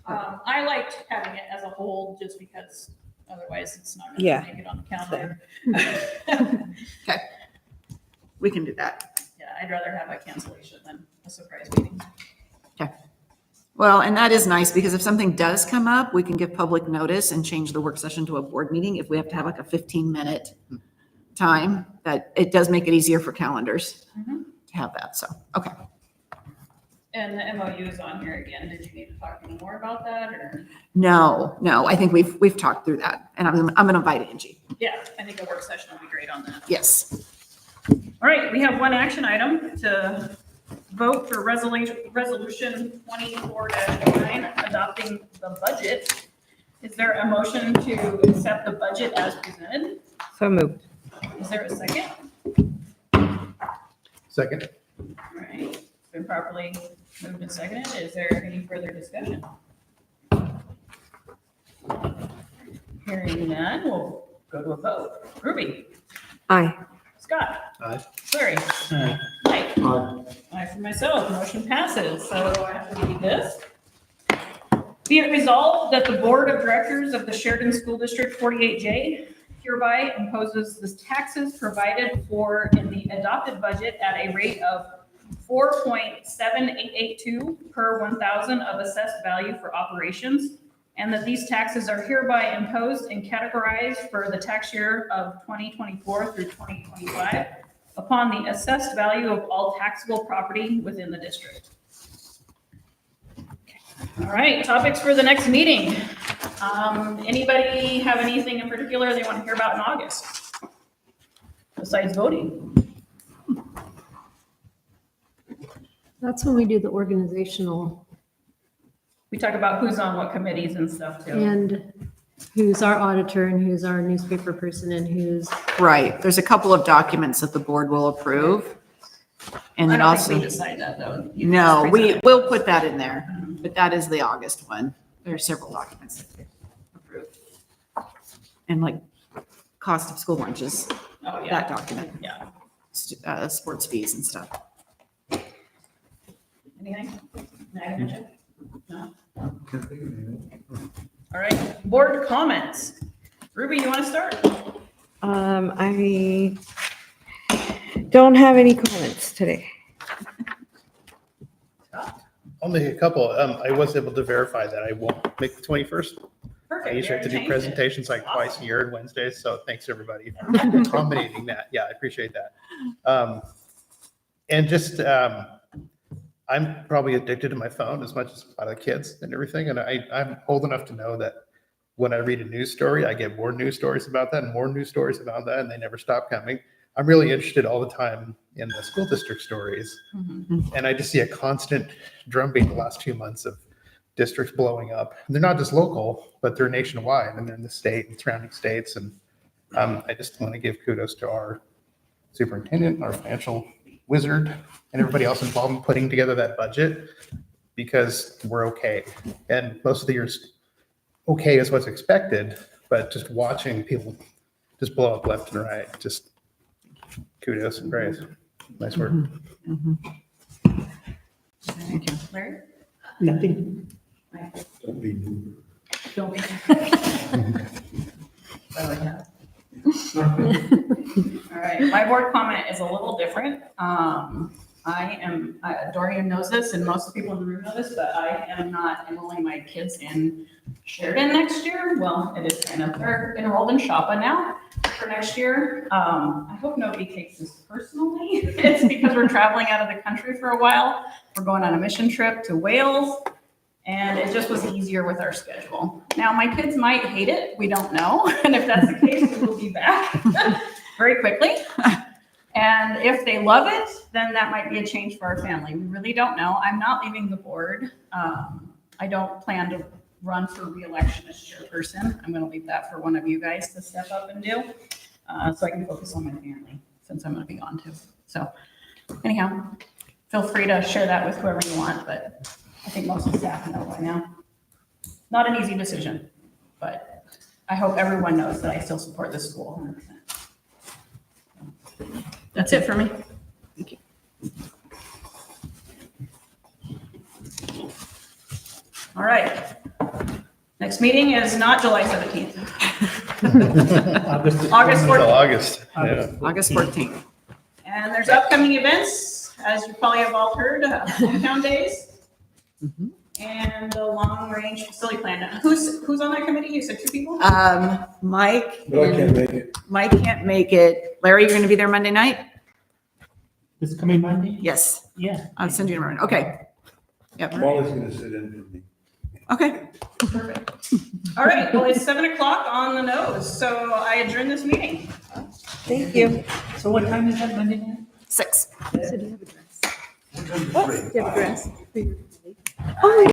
I liked having it as a whole just because otherwise it's not Yeah. gonna make it on the calendar. We can do that. Yeah, I'd rather have a cancellation than a surprise meeting. Well, and that is nice because if something does come up, we can give public notice and change the work session to a board meeting. If we have to have like a 15-minute time, that it does make it easier for calendars Mhm. to have that. So, okay. And the MOU is on here again. Did you need to talk any more about that or? No, I think we've talked through that and I'm going to invite Angie. Yeah, I think a work session would be great on that. Yes. All right, we have one action item to vote for resolution 24-9, adopting the budget. Is there a motion to accept the budget as presented? So moved. Is there a second? Second. All right, it's been properly moved and seconded. Is there any further discussion? Hearing none, we'll go to a vote. Ruby? Aye. Scott? Aye. Larry? Aye. Mike? Aye for myself, motion passes. So I have to read this. Be it resolved that the Board of Directors of the Sheridan School District 48J hereby imposes the taxes provided for in the adopted budget at a rate of 4.7882 per 1,000 of assessed value for operations, and that these taxes are hereby imposed and categorized for the tax year of 2024 through 2025 upon the assessed value of all taxable property within the district. All right, topics for the next meeting. Anybody have anything in particular they want to hear about in August besides voting? That's when we do the organizational We talk about who's on what committees and stuff too. and who's our auditor and who's our newspaper person and who's, Right, there's a couple of documents that the board will approve. And then I don't think also, we decide that though. You no, just we present it. will put that in there, but that is the August one. There are several documents that we approve. And like cost of school lunches, Oh, yeah, that document, yeah. sports fees and stuff. Anything? No? All right, board comments. Ruby, you want to start? I don't have any comments today. I'll make a couple. I was able to verify that I won't make the 21st. I Perfect. usually have to do Changed it. presentations like twice a year on Wednesdays, so thanks everybody for accommodating that. Yeah, I appreciate that. And just, I'm probably addicted to my phone as much as a lot of kids and everything. And I'm old enough to know that when I read a news story, I get more news stories about that and more news stories about that, and they never stop coming. I'm really interested all the time in the school district stories. And I just see a constant drumbeat the last 2 months of districts blowing up. And they're not just local, but they're nationwide, and they're in the state and surrounding states. And I just want to give kudos to our superintendent, our financial wizard, and everybody else involved in putting together that budget, because we're okay. And most of the years, okay is what's expected, but just watching people just blow up left and right, just kudos and praise. Nice work. Thank you. Larry? Nothing. Don't be new. Don't be. I like that. All right, my board comment is a little different. Dorian knows this, and most people in the room know this, but I am not enrolling my kids in Sheridan next year. Well, it is kind of, they're enrolled in Shapa now for next year. I hope nobody takes this personally. It's because we're traveling out of the country for a while. We're going on a mission trip to Wales, and it just was easier with our schedule. Now, my kids might hate it. We don't know. And if that's the case, we will be back very quickly. And if they love it, then that might be a change for our family. We really don't know. I'm not leaving the board. I don't plan to run for reelection as chairperson. I'm going to leave that for one of you guys to step up and do, so I can focus on my family, since I'm going to be gone too. So anyhow, feel free to share that with whoever you want, but I think most of the staff know by now. Not an easy decision, but I hope everyone knows that I still support this school 100%. That's it for me. Thank you. All right. Next meeting is not July 17th. August Until 14th. August. Yeah. August 14th. And there's upcoming events, as you probably have all heard, hometown days. And the long range facility plan. Who's on that committee? You said 2 people? Mike. But I can't make it. Mike can't make it. Larry, you're going to be there Monday night? This coming Monday? Yes. Yeah. I'll send you a reminder. Okay. Yep. Molly's gonna sit in for me. Okay. Perfect. All right, well, it's 7 o'clock on the nose, so I adjourn this meeting. Thank you. So what time is that Monday night? 6. city of address. Do you have a dress? Oh,